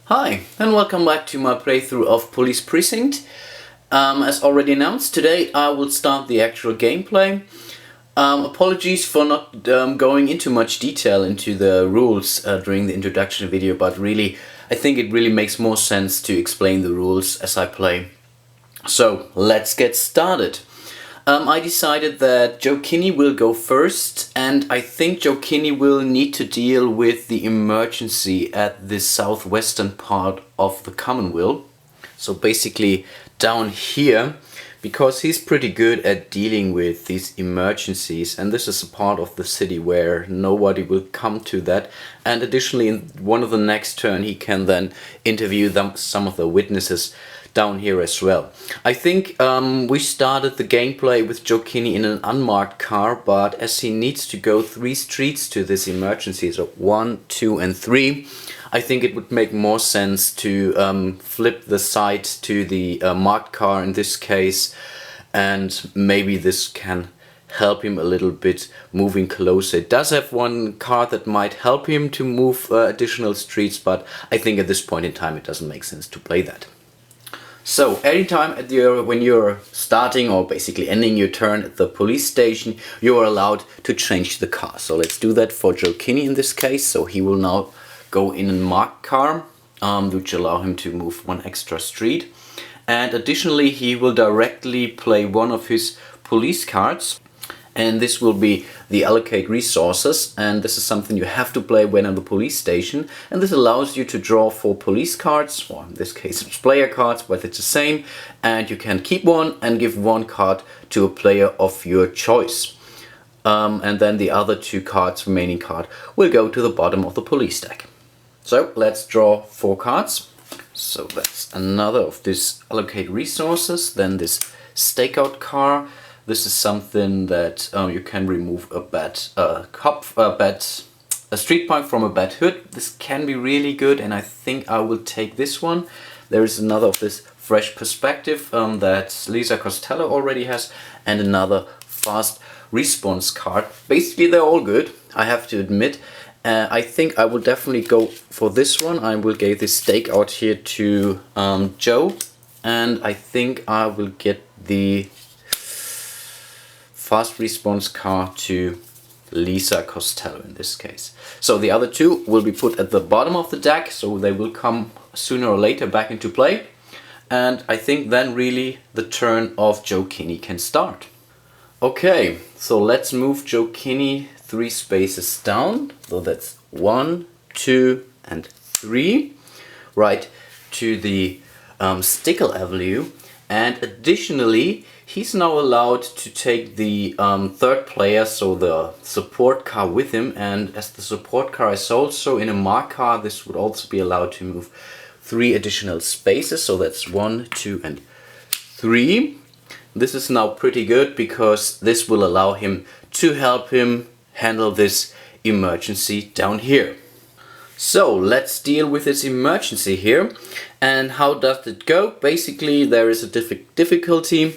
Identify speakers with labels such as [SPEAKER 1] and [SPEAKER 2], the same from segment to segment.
[SPEAKER 1] Hi, and welcome back to my playthrough of Police Precinct. As already announced, today I will start the actual gameplay. Apologies for not going into much detail into the rules during the introduction video, but really, I think it really makes more sense to explain the rules as I play. So, let's get started. I decided that Joe Kinney will go first, and I think Joe Kinney will need to deal with the emergency at the southwestern part of the Commonweal. So basically down here, because he's pretty good at dealing with these emergencies, and this is a part of the city where nobody will come to that. And additionally, in one of the next turn, he can then interview some of the witnesses down here as well. I think we started the gameplay with Joe Kinney in an unmarked car, but as he needs to go 3 streets to this emergency, so 1, 2 and 3, I think it would make more sense to flip the side to the marked car in this case, and maybe this can help him a little bit moving closer. It does have one car that might help him to move additional streets, but I think at this point in time it doesn't make sense to play that. So anytime when you're starting or basically ending your turn at the police station, you are allowed to change the car. So let's do that for Joe Kinney in this case. So he will now go in a marked car, which allow him to move 1 extra street. And additionally, he will directly play one of his police cards. And this will be the allocate resources, and this is something you have to play when on the police station, and this allows you to draw 4 police cards, or in this case it's player cards, but it's the same, and you can keep one and give 1 card to a player of your choice. And then the other 2 cards, remaining card, will go to the bottom of the police deck. So let's draw 4 cards. So that's another of this allocate resources, then this stakeout card. This is something that you can remove a street pipe from a bad hood. This can be really good, and I think I will take this one. There is another of this fresh perspective that Lisa Costello already has, and another fast response card. Basically they're all good, I have to admit. I think I will definitely go for this one. I will give this stakeout here to Joe, and I think I will get the fast response card to Lisa Costello in this case. So the other 2 will be put at the bottom of the deck, so they will come sooner or later back into play. And I think then really the turn of Joe Kinney can start. Okay, so let's move Joe Kinney 3 spaces down. So that's 1, 2 and 3. Right to the Stickle Avenue. And additionally, he's now allowed to take the 3rd player, so the support car, with him. And as the support car is also in a marked car, this would also be allowed to move 3 additional spaces. So that's 1, 2 and 3. This is now pretty good because this will allow him to help him handle this emergency down here. So let's deal with this emergency here. And how does it go? Basically there is a difficulty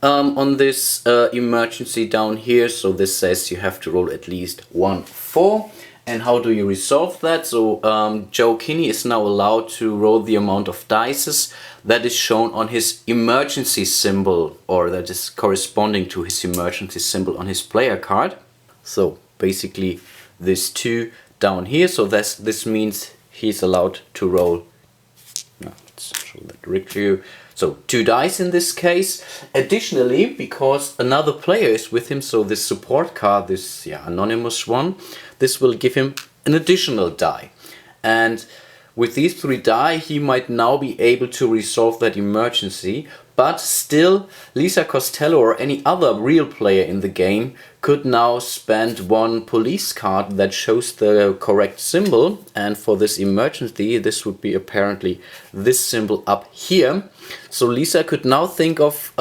[SPEAKER 1] on this emergency down here. So this says you have to roll at least 1 4. And how do you resolve that? So Joe Kinney is now allowed to roll the amount of dice that is shown on his emergency symbol, or that is corresponding to his emergency symbol on his player card. So basically this 2 down here. So this means he's allowed to roll, let's show that directly. So 2 dice in this case. Additionally, because another player is with him, so this support card, this anonymous one, this will give him an additional die. And with these 3 die, he might now be able to resolve that emergency. But still, Lisa Costello or any other real player in the game could now spend 1 police card that shows the correct symbol. And for this emergency, this would be apparently this symbol up here. So Lisa could now think of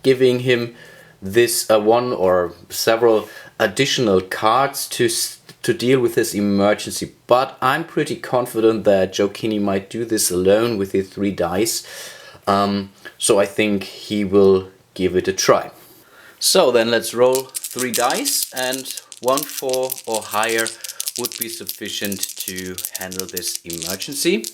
[SPEAKER 1] giving him this 1 or several additional cards to deal with this emergency. But I'm pretty confident that Joe Kinney might do this alone with the 3 dice. So I think he will give it a try. So then let's roll 3 dice, and 1 4 or higher would be sufficient to handle this emergency.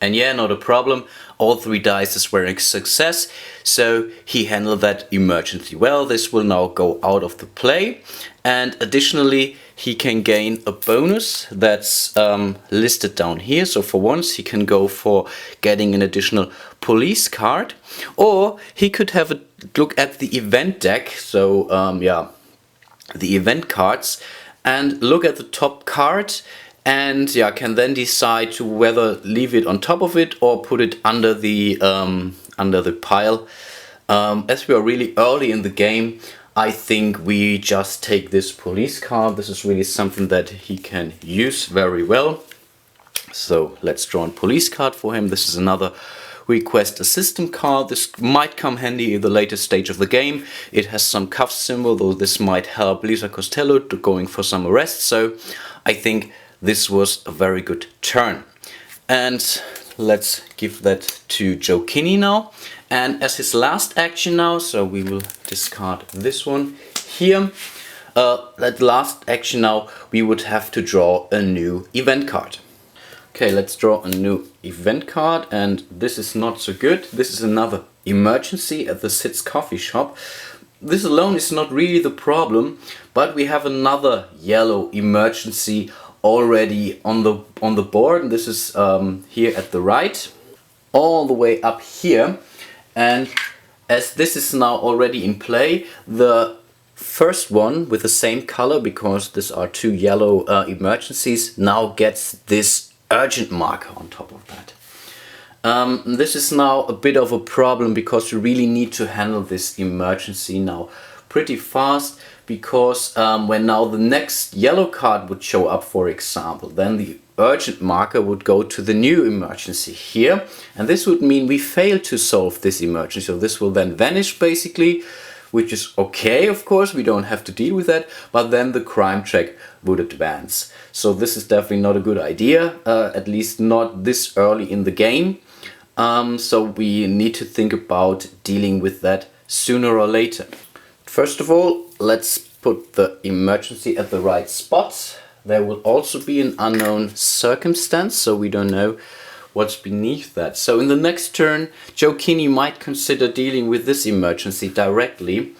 [SPEAKER 1] And yeah, not a problem. All 3 dice were a success, so he handled that emergency well. This will now go out of the play, and additionally he can gain a bonus that's listed down here. So for once he can go for getting an additional police card, or he could have a look at the event deck. So yeah, the event cards, and look at the top card, and yeah, can then decide to whether leave it on top of it or put it under the pile. As we are really early in the game, I think we just take this police card. This is really something that he can use very well. So let's draw a police card for him. This is another request assistant card. This might come handy in the later stage of the game. It has some cuff symbol, though this might help Lisa Costello to going for some arrests. So I think this was a very good turn. And let's give that to Joe Kinney now. And as his last action now, so we will discard this one here. That last action now, we would have to draw a new event card. Okay, let's draw a new event card, and this is not so good. This is another emergency at the Sid's coffee shop. This alone is not really the problem, but we have another yellow emergency already on the board, and this is here at the right, all the way up here. And as this is now already in play, the first one with the same color, because these are 2 yellow emergencies, now gets this urgent marker on top of that. This is now a bit of a problem, because you really need to handle this emergency now pretty fast, because when now the next yellow card would show up, for example, then the urgent marker would go to the new emergency here, and this would mean we fail to solve this emergency. So this will then vanish basically, which is okay, of course, we don't have to deal with that, but then the crime track would advance. So this is definitely not a good idea, at least not this early in the game. So we need to think about dealing with that sooner or later. First of all, let's put the emergency at the right spot. There will also be an unknown circumstance, so we don't know what's beneath that. So in the next turn, Joe Kinney might consider dealing with this emergency directly.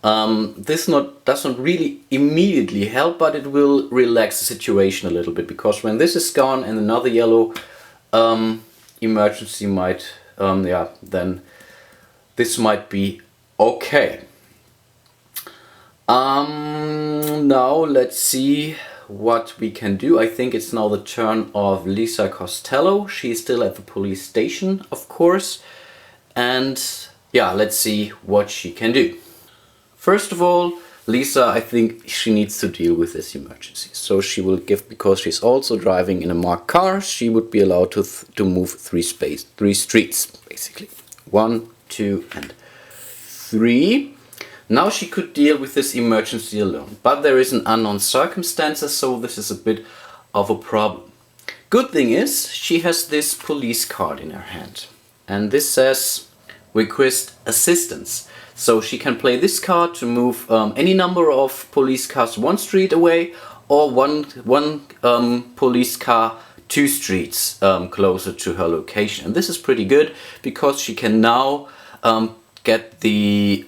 [SPEAKER 1] This doesn't really immediately help, but it will relax the situation a little bit, because when this is gone and another yellow emergency might, yeah, then this might be okay. Now let's see what we can do. I think it's now the turn of Lisa Costello. She's still at the police station, of course. And yeah, let's see what she can do. First of all, Lisa, I think she needs to deal with this emergency. So she will give, because she's also driving in a marked car, she would be allowed to move 3 streets, basically. 1, 2, and 3. Now she could deal with this emergency alone, but there is an unknown circumstances, so this is a bit of a problem. Good thing is, she has this police card in her hand, and this says request assistance. So she can play this card to move any number of police cars 1 street away, or one police car 2 streets closer to her location. And this is pretty good, because she can now get the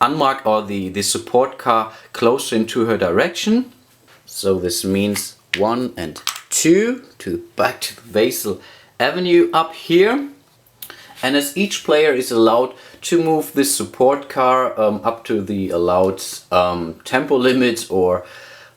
[SPEAKER 1] unmarked or the support car closer into her direction. So this means 1 and 2 to back to the Basel Avenue up here. And as each player is allowed to move this support car up to the allowed tempo limit or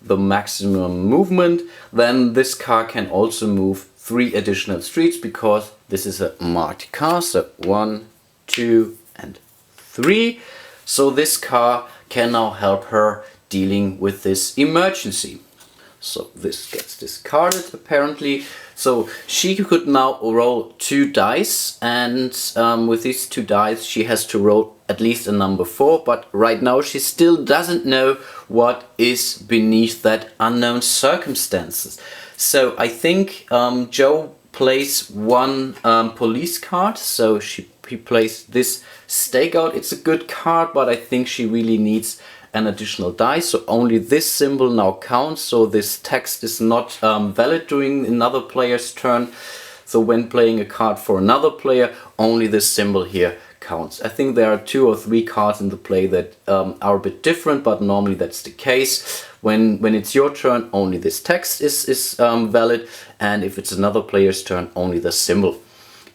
[SPEAKER 1] the maximum movement, then this car can also move 3 additional streets, because this is a marked car. So 1, 2, and 3. So this car can now help her dealing with this emergency. So this gets discarded apparently. So she could now roll 2 dice, and with these 2 dice she has to roll at least a number 4, but right now she still doesn't know what is beneath that unknown circumstances. So I think Joe plays 1 police card, so he plays this stakeout. It's a good card, but I think she really needs an additional die, so only this symbol now counts, so this text is not valid during another player's turn. So when playing a card for another player, only this symbol here counts. I think there are 2 or 3 cards in the play that are a bit different, but normally that's the case. When it's your turn, only this text is valid, and if it's another player's turn, only the symbol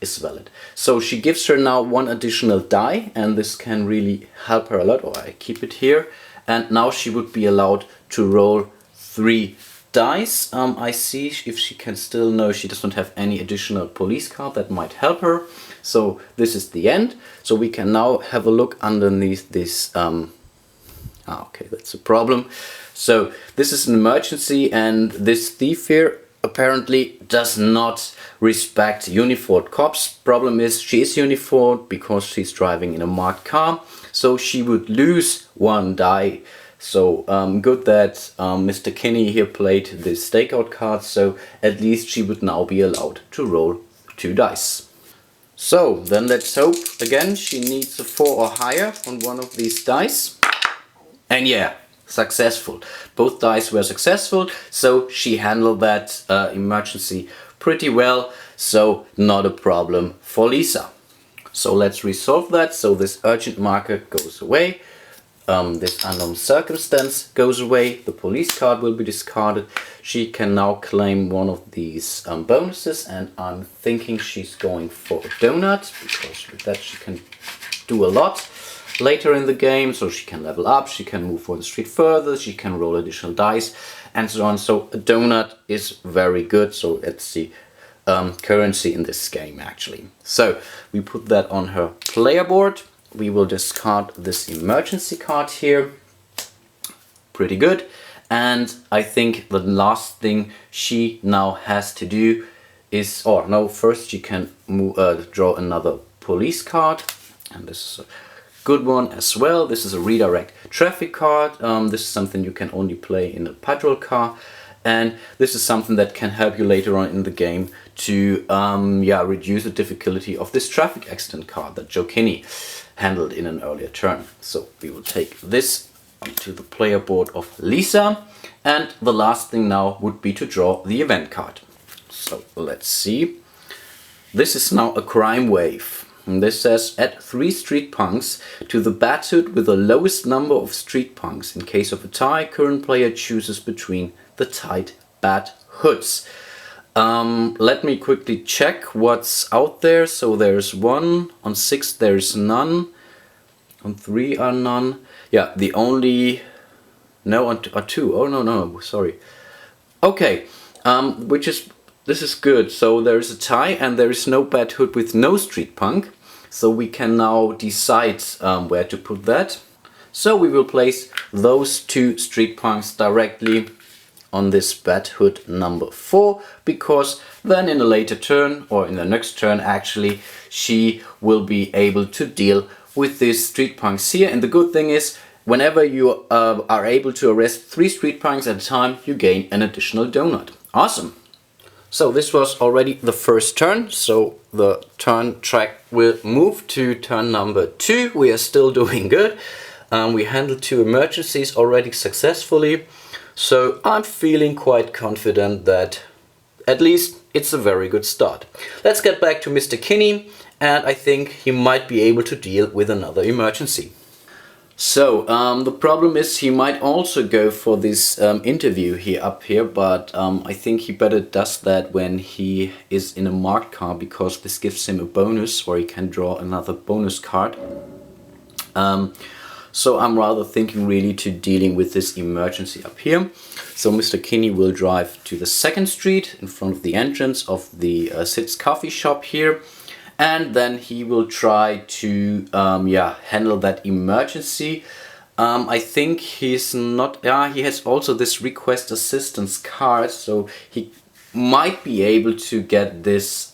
[SPEAKER 1] is valid. So she gives her now 1 additional die, and this can really help her a lot. Oh, I keep it here. And now she would be allowed to roll 3 dice. I see if she can still, no, she doesn't have any additional police card that might help her. So this is the end. So we can now have a look underneath this. Okay, that's a problem. So this is an emergency, and this thief here apparently does not respect uniformed cops. Problem is, she is uniformed because she's driving in a marked car, so she would lose 1 die. So good that Mr. Kinney here played this stakeout card, so at least she would now be allowed to roll 2 dice. So then let's hope again she needs a 4 or higher on one of these dice. And yeah, successful. Both dice were successful, so she handled that emergency pretty well, so not a problem for Lisa. So let's resolve that. So this urgent marker goes away, this unknown circumstance goes away, the police card will be discarded. She can now claim one of these bonuses, and I'm thinking she's going for a donut, because with that she can do a lot later in the game. So she can level up, she can move 1 street further, she can roll additional dice, and so on. So a donut is very good. So it's the currency in this game actually. So we put that on her player board. We will discard this emergency card here. Pretty good. And I think the last thing she now has to do is, or no, first she can draw another police card, and this is a good one as well. This is a redirect traffic card. This is something you can only play in a patrol car, and this is something that can help you later on in the game to reduce the difficulty of this traffic accident card that Joe Kinney handled in an earlier turn. So we will take this onto the player board of Lisa, and the last thing now would be to draw the event card. So let's see. This is now a crime wave. And this says, add 3 street punks to the bat hood with the lowest number of street punks. In case of a tie, current player chooses between the tied bat hoods. Let me quickly check what's out there. So there's 1, on 6 there's none, on 3 are none. Yeah, the only, no, on 2, oh no, sorry. Okay, this is good. So there is a tie, and there is no bat hood with no street punk. So we can now decide where to put that. So we will place those 2 street punks directly on this bat hood number 4, because then in a later turn, or in the next turn actually, she will be able to deal with these street punks here. And the good thing is, whenever you are able to arrest 3 street punks at a time, you gain an additional donut. Awesome! So this was already the first turn, so the turn track will move to turn number 2. We are still doing good. We handled 2 emergencies already successfully, so I'm feeling quite confident that at least it's a very good start. Let's get back to Mr. Kinney, and I think he might be able to deal with another emergency. So the problem is, he might also go for this interview here up here, but I think he better does that when he is in a marked car, because this gives him a bonus, or he can draw another bonus card. So I'm rather thinking really to dealing with this emergency up here. So Mr. Kinney will drive to the 2nd street in front of the entrance of the Sid's coffee shop here. And then he will try to handle that emergency. I think he's not, he has also this request assistance card, so he might be able to get this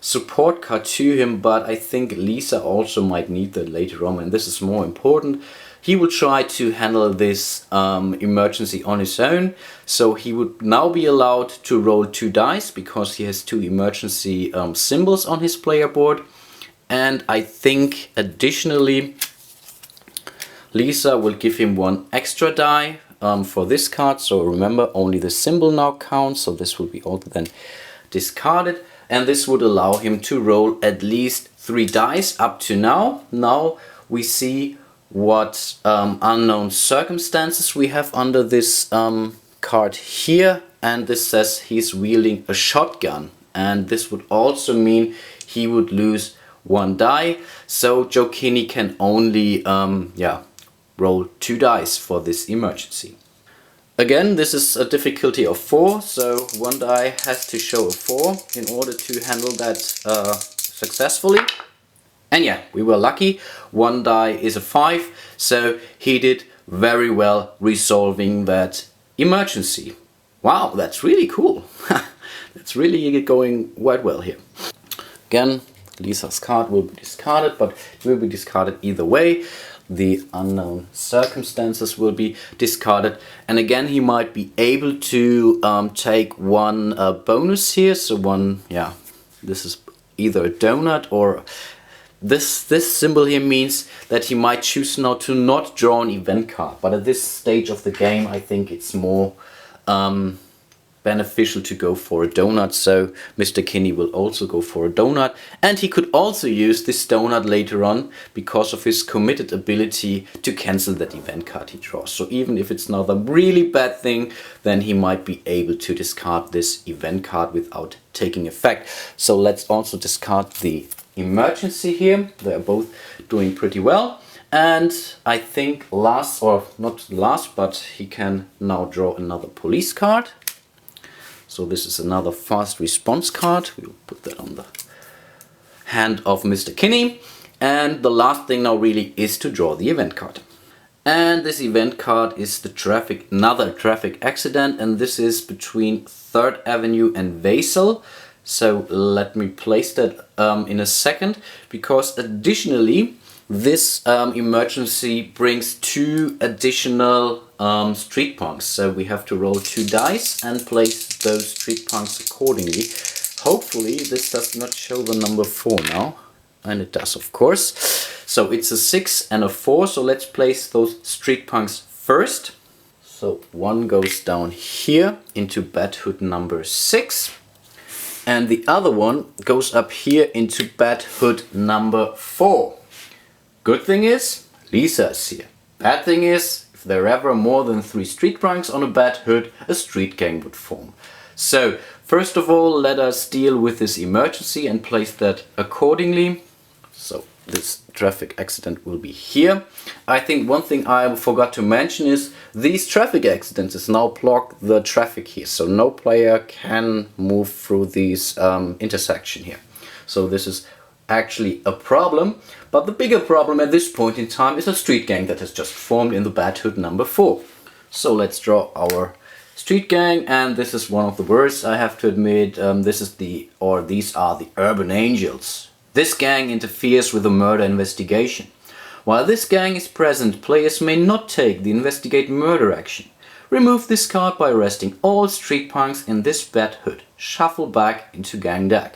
[SPEAKER 1] support card to him, but I think Lisa also might need that later on, and this is more important. He will try to handle this emergency on his own, so he would now be allowed to roll 2 dice because he has 2 emergency symbols on his player board. And I think additionally Lisa will give him 1 extra die for this card. So remember, only the symbol now counts, so this will be all then discarded, and this would allow him to roll at least 3 dice up to now. Now we see what unknown circumstances we have under this card here, and this says he's wielding a shotgun, and this would also mean he would lose 1 die, so Joe Kinney can only roll 2 dice for this emergency. Again, this is a difficulty of 4, so 1 die has to show a 4 in order to handle that successfully. And yeah, we were lucky. 1 die is a 5, so he did very well resolving that emergency. Wow, that's really cool. That's really going quite well here. Again, Lisa's card will be discarded, but it will be discarded either way. The unknown circumstances will be discarded, and again he might be able to take 1 bonus here. So 1, this is either a donut, or this symbol here means that he might choose now to not draw an event card. But at this stage of the game, I think it's more beneficial to go for a donut, so Mr. Kinney will also go for a donut, and he could also use this donut later on because of his committed ability to cancel that event card he draws. So even if it's not a really bad thing, then he might be able to discard this event card without taking effect. So let's also discard the emergency here. They're both doing pretty well. And I think last, or not last, but he can now draw another police card. So this is another fast response card. We'll put that on the hand of Mr. Kinney. And the last thing now really is to draw the event card. And this event card is the another traffic accident, and this is between 3rd Avenue and Vasel. So let me place that in a second, because additionally this emergency brings 2 additional street punks. So we have to roll 2 dice and place those street punks accordingly. Hopefully this does not show the number 4 now, and it does, of course. So it's a 6 and a 4, so let's place those street punks first. So 1 goes down here into bat hood number 6, and the other one goes up here into bat hood number 4. Good thing is, Lisa is here. Bad thing is, if there are ever more than 3 street punks on a bat hood, a street gang would form. So, first of all, let us deal with this emergency and place that accordingly. So, this traffic accident will be here. I think one thing I forgot to mention is these traffic accidents now block the traffic here. So, no player can move through this intersection here. So, this is actually a problem, but the bigger problem at this point in time is a street gang that has just formed in the bat hood number 4. So let's draw our street gang, and this is one of the worst, I have to admit. These are the Urban Angels. This gang interferes with the murder investigation. While this gang is present, players may not take the investigate murder action. Remove this card by arresting all street punks in this bat hood. Shuffle back into gang deck.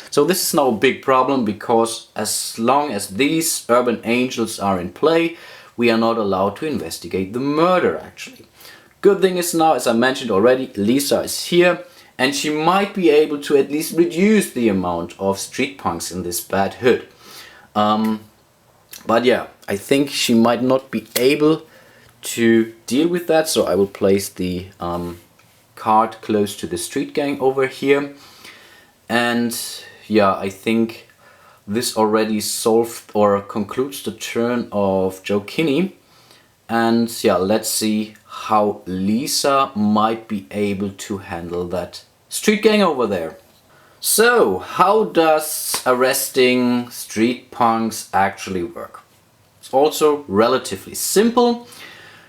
[SPEAKER 1] So this is now a big problem, because as long as these Urban Angels are in play, we are not allowed to investigate the murder actually. Good thing is now, as I mentioned already, Lisa is here, and she might be able to at least reduce the amount of street punks in this bad hood. But yeah, I think she might not be able to deal with that, so I will place the card close to the street gang over here. And yeah, I think this already solved or concludes the turn of Joe Kinney. And yeah, let's see how Lisa might be able to handle that street gang over there. So, how does arresting street punks actually work? It's also relatively simple.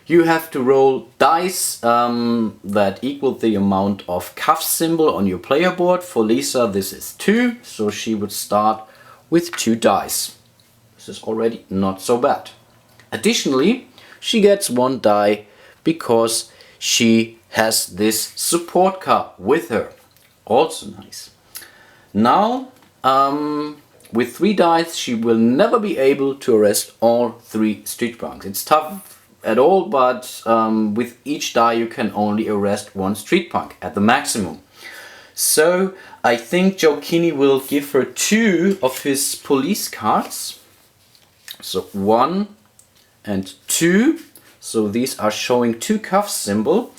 [SPEAKER 1] You have to roll dice that equal the amount of cuff symbol on your player board. For Lisa this is 2, so she would start with 2 dice. This is already not so bad. Additionally, she gets 1 die because she has this support card with her. Also nice. Now, with 3 dice she will never be able to arrest all 3 street punks. It's tough at all, but with each die you can only arrest 1 street punk at the maximum. So I think Joe Kinney will give her 2 of his police cards. So 1 and 2. So these are showing 2 cuffs symbol,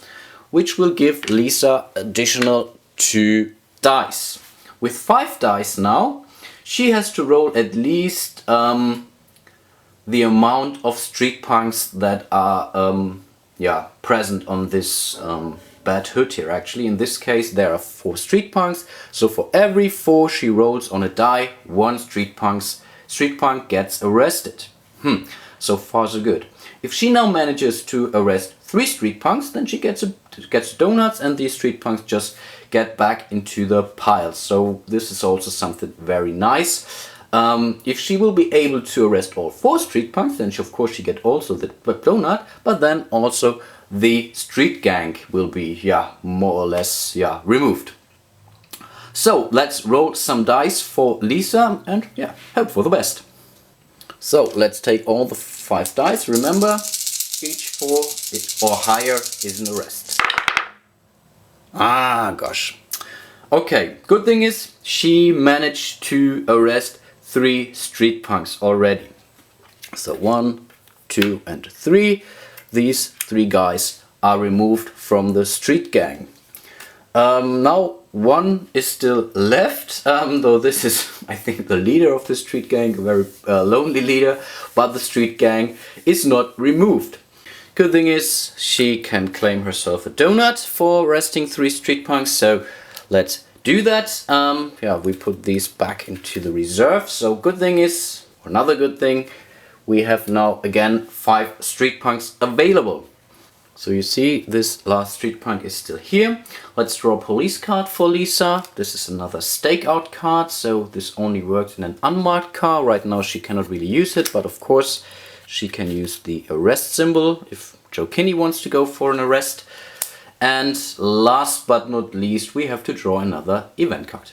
[SPEAKER 1] which will give Lisa additional 2 dice. With 5 dice now, she has to roll at least the amount of street punks that are present on this bad hood here. Actually, in this case there are 4 street punks, so for every 4 she rolls on a die, 1 street punk gets arrested. So far so good. If she now manages to arrest 3 street punks, then she gets donuts, and these street punks just get back into the pile. So this is also something very nice. If she will be able to arrest all 4 street punks, then of course she get also the donut, but then also the street gang will be more or less removed. So let's roll some dice for Lisa and hope for the best. So let's take all the 5 dice. Remember, each 4 or higher is an arrest. Ah, gosh. Okay, good thing is she managed to arrest 3 street punks already. So 1, 2 and 3. These 3 guys are removed from the street gang. Now 1 is still left, though this is, I think, the leader of the street gang, a very lonely leader, but the street gang is not removed. Good thing is she can claim herself a donut for arresting 3 street punks, so let's do that. We put these back into the reserve. So good thing is, or another good thing, we have now again 5 street punks available. So you see this last street punk is still here. Let's draw a police card for Lisa. This is another stakeout card, so this only works in an unmarked car. Right now she cannot really use it, but of course she can use the arrest symbol if Joe Kinney wants to go for an arrest. And last but not least, we have to draw another event card.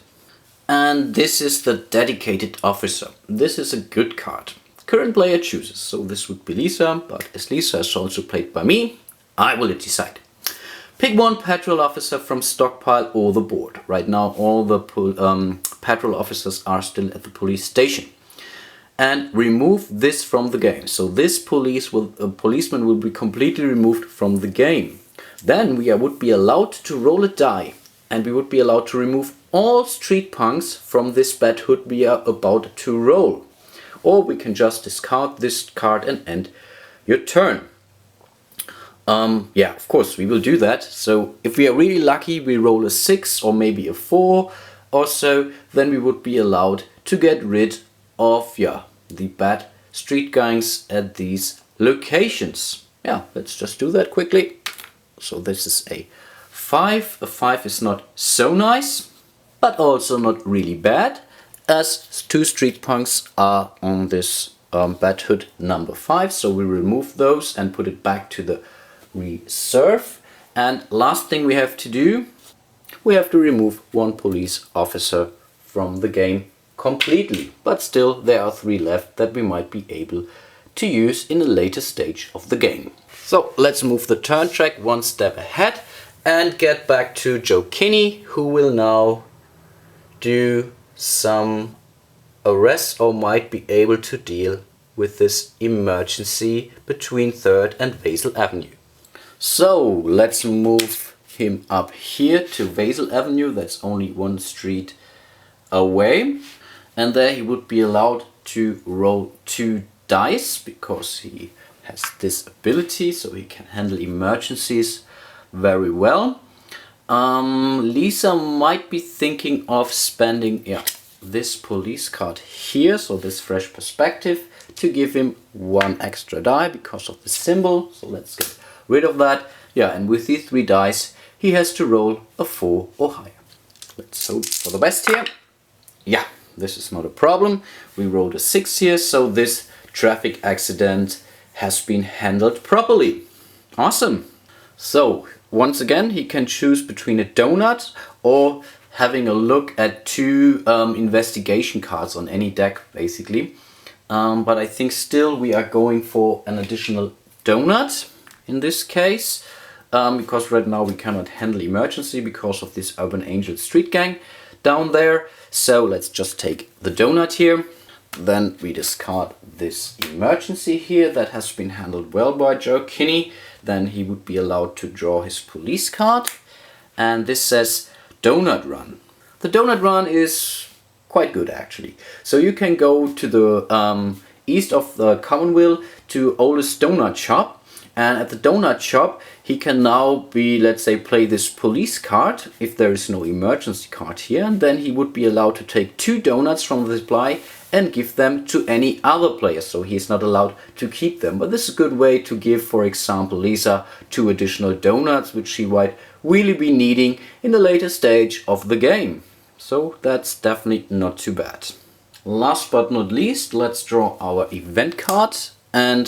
[SPEAKER 1] And this is the dedicated officer. This is a good card. Current player chooses, so this would be Lisa, but as Lisa is also played by me, I will decide. Pick 1 patrol officer from stockpile or the board. Right now all the patrol officers are still at the police station. And remove this from the game. So this policeman will be completely removed from the game. Then we would be allowed to roll a die, and we would be allowed to remove all street punks from this bad hood we are about to roll. Or we can just discard this card and end your turn. Of course we will do that. So if we are really lucky, we roll a 6 or maybe a 4 or so, then we would be allowed to get rid of the bad street gangs at these locations. Let's just do that quickly. So this is a 5. A 5 is not so nice, but also not really bad, as 2 street punks are on this bad hood number 5. So we remove those and put it back to the reserve. And last thing we have to do, we have to remove 1 police officer from the game completely. But still there are 3 left that we might be able to use in a later stage of the game. So let's move the turn track 1 step ahead and get back to Joe Kinney, who will now do some arrests or might be able to deal with this emergency between 3rd and Vasil Avenue. So let's move him up here to Vasil Avenue. That's only 1 street away, and there he would be allowed to roll 2 dice because he has this ability, so he can handle emergencies very well. Lisa might be thinking of spending this police card here, so this fresh perspective, to give him 1 extra die because of the symbol. So let's get rid of that. And with these 3 dice he has to roll a 4 or higher. Let's hope for the best here. This is not a problem. We rolled a 6 here, so this traffic accident has been handled properly. Awesome. So once again he can choose between a donut or having a look at 2 investigation cards on any deck basically. But I think still we are going for an additional donut in this case. because right now we cannot handle emergency because of this Urban Angel street gang down there. So let's just take the donut here. Then we discard this emergency here that has been handled well by Joe Kinney. Then he would be allowed to draw his police card. And this says Donut Run. The Donut Run is quite good actually. So you can go to the east of the Commonweal to oldest donut shop. And at the donut shop, he can now be, let's say, play this police card if there is no emergency card here. And then he would be allowed to take 2 donuts from the supply and give them to any other player. So he is not allowed to keep them. But this is a good way to give, for example, Lisa 2 additional donuts, which she might really be needing in the later stage of the game. So that's definitely not too bad. Last but not least, let's draw our event card. And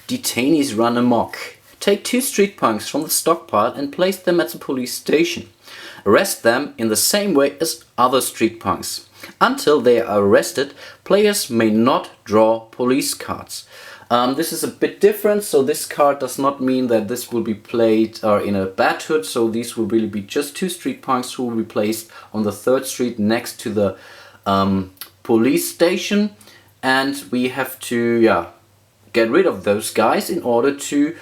[SPEAKER 1] detainees run amok. Take 2 street punks from the stockpile and place them at the police station. Arrest them in the same way as other street punks. Until they are arrested, players may not draw police cards. This is a bit different, so this card does not mean that this will be played in a bat hood, so these will really be just 2 street punks who will be placed on the 3rd street next to the police station, and we have to get rid of those guys in order to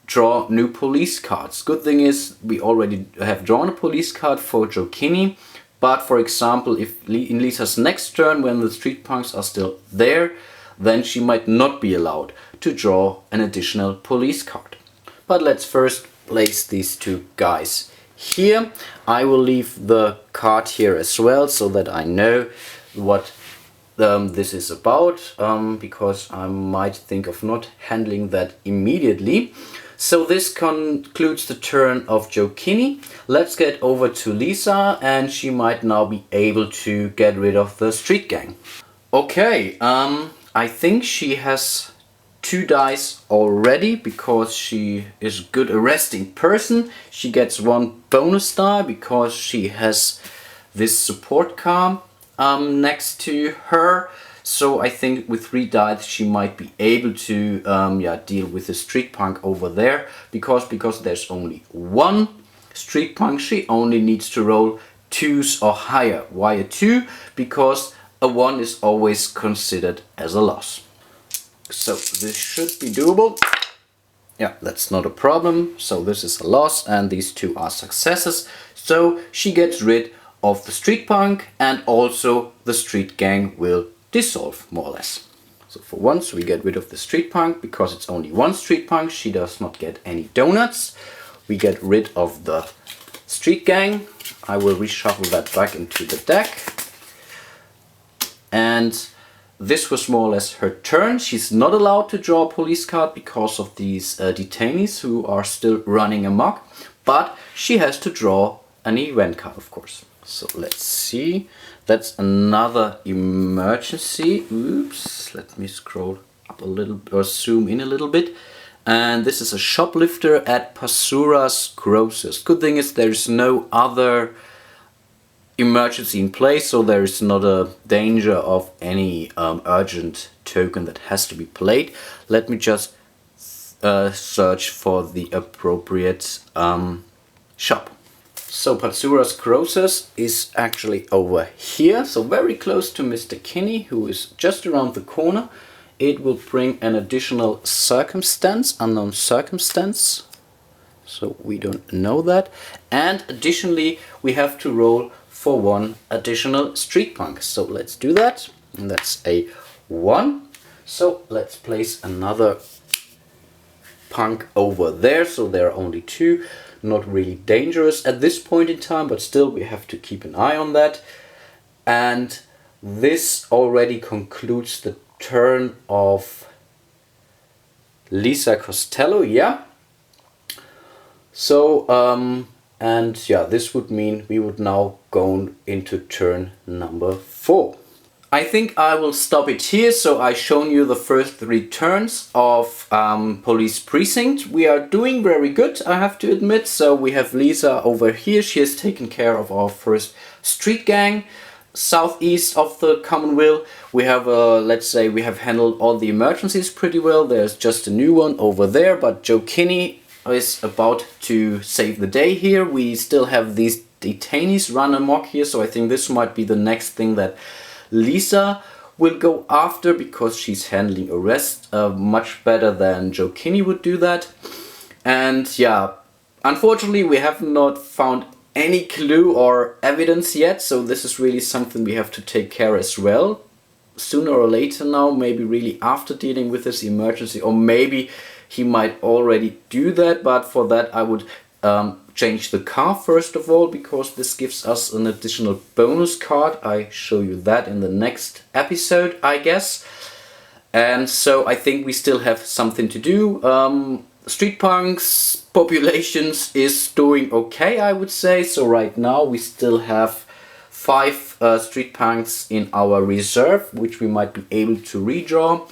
[SPEAKER 1] draw new police cards. Good thing is we already have drawn a police card for Joe Kinney, but for example if in Lisa's next turn, when the street punks are still there, then she might not be allowed to draw an additional police card. But let's first place these 2 guys here. I will leave the card here as well so that I know what this is about, because I might think of not handling that immediately. So this concludes the turn of Joe Kinney. Let's get over to Lisa, and she might now be able to get rid of the street gang. Okay, I think she has 2 dice already because she is a good arresting person. She gets 1 bonus die because she has this support car next to her. So I think with 3 dice she might be able to deal with the street punk over there, because there's only 1 street punk. She only needs to roll 2s or higher. Why a 2? Because a 1 is always considered as a loss. So this should be doable. Yeah, that's not a problem. So this is a loss and these 2 are successes. So she gets rid of the street punk, and also the street gang will dissolve more or less. So for once we get rid of the street punk because it's only 1 street punk. She does not get any donuts. We get rid of the street gang. I will reshuffle that back into the deck. And this was more or less her turn. She's not allowed to draw a police card because of these detainees who are still running amok, but she has to draw an event card, of course. So let's see. That's another emergency. Oops, let me scroll up a little or zoom in a little bit. And this is a shoplifter at Pasura's Grocers. Good thing is there is no other emergency in place, so there is not a danger of any urgent token that has to be played. Let me just search for the appropriate shop. So Patsura's Grocers is actually over here, so very close to Mr. Kinney, who is just around the corner. It will bring an additional circumstance, unknown circumstance, so we don't know that. And additionally we have to roll for 1 additional street punk. So let's do that, and that's a 1. So let's place another punk over there, so there are only 2. Not really dangerous at this point in time, but still we have to keep an eye on that. And this already concludes the turn of Lisa Costello, yeah. So and yeah, this would mean we would now go into turn number 4. I think I will stop it here. So I've shown you the first 3 turns of Police Precinct. We are doing very good, I have to admit. So we have Lisa over here. She has taken care of our first street gang. southeast of the Commonweal. We have, let's say, we have handled all the emergencies pretty well. There's just a new one over there, but Joe Kinney is about to save the day here. We still have these detainees run amok here, so I think this might be the next thing that Lisa will go after, because she's handling arrest much better than Joe Kinney would do that. And yeah, unfortunately we have not found any clue or evidence yet, so this is really something we have to take care as well. Sooner or later now, maybe really after dealing with this emergency, or maybe he might already do that, but for that I would change the car first of all, because this gives us an additional bonus card. I show you that in the next episode, I guess. And so I think we still have something to do. Street Punks populations is doing okay, I would say. So right now we still have 5 Street Punks in our reserve, which we might be able to redraw.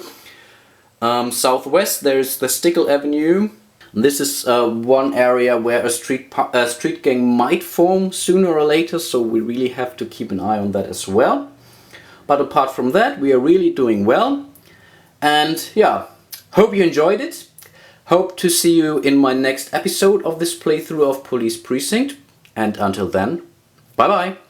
[SPEAKER 1] Southwest there's the Stickle Avenue. This is one area where a street gang might form sooner or later, so we really have to keep an eye on that as well. But apart from that, we are really doing well. And yeah, hope you enjoyed it. Hope to see you in my next episode of this playthrough of Police Precinct. And until then, bye bye.